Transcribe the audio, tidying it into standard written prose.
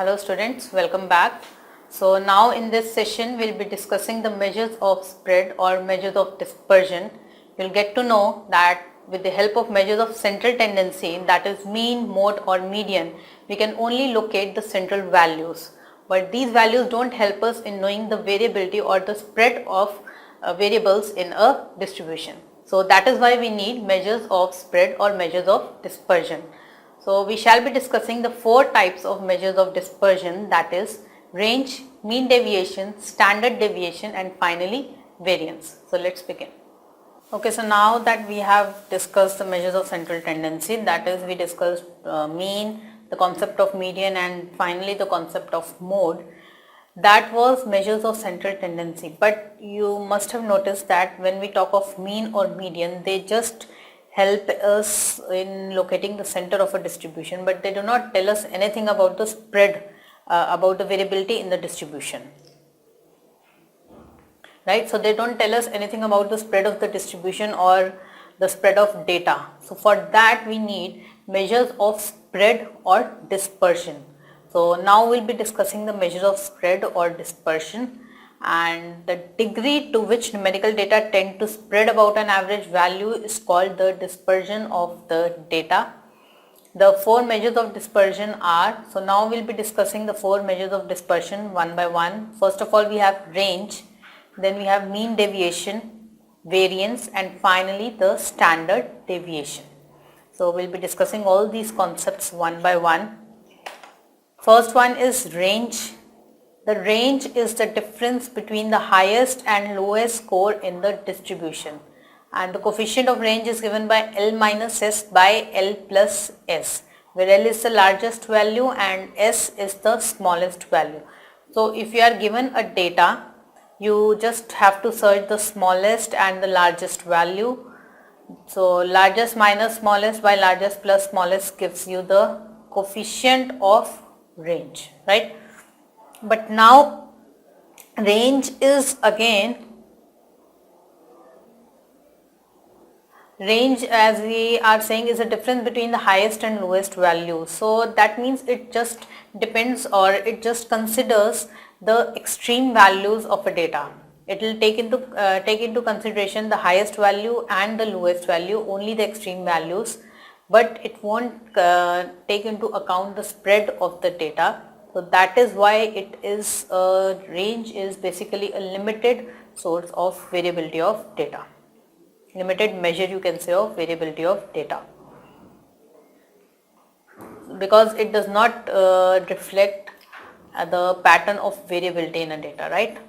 Hello students, welcome back. So now in this session we'll be discussing the measures of spread or measures of dispersion. You'll get to know that with the help of measures of central tendency, that is mean, mode or median, we can only locate the central values. But these values don't help us in knowing the variability or the spread of variables in a distribution. So that is why we need measures of spread or measures of dispersion. So we shall be discussing the four types of measures of dispersion, that is range, mean deviation, standard deviation and finally variance. So let's begin. Okay, so now that we have discussed the measures of central tendency, that is we discussed mean, the concept of median and finally the concept of mode. That was measures of central tendency, but you must have noticed that when we talk of mean or median, they just help us in locating the center of a distribution, but they do not tell us anything about the spread, about the variability in the distribution, right? So they don't tell us anything about the spread of the distribution or the spread of data. So for that we need measures of spread or dispersion. So now we'll be discussing the measures of spread or dispersion, and the degree to which numerical data tend to spread about an average value is called the dispersion of the data. The four measures of dispersion are, so now we'll be discussing the four measures of dispersion one by one. First of all we have range, then we have mean deviation, variance and finally the standard deviation. So we'll be discussing all these concepts one by one. First one is range. The range is the difference between the highest and lowest score in the distribution, and the coefficient of range is given by L minus S by L plus S, where L is the largest value and S is the smallest value. So if you are given a data, you just have to search the smallest and the largest value. So largest minus smallest by largest plus smallest gives you the coefficient of range, right? But now range is again, range as we are saying is a difference between the highest and lowest value. So that means it just depends or it just considers the extreme values of a data. It will take into consideration the highest value and the lowest value, only the extreme values, but it won't take into account the spread of the data. So that is why it is range is basically a limited source of variability of data, limited measure you can say of variability of data, because it does not reflect the pattern of variability in a data, right?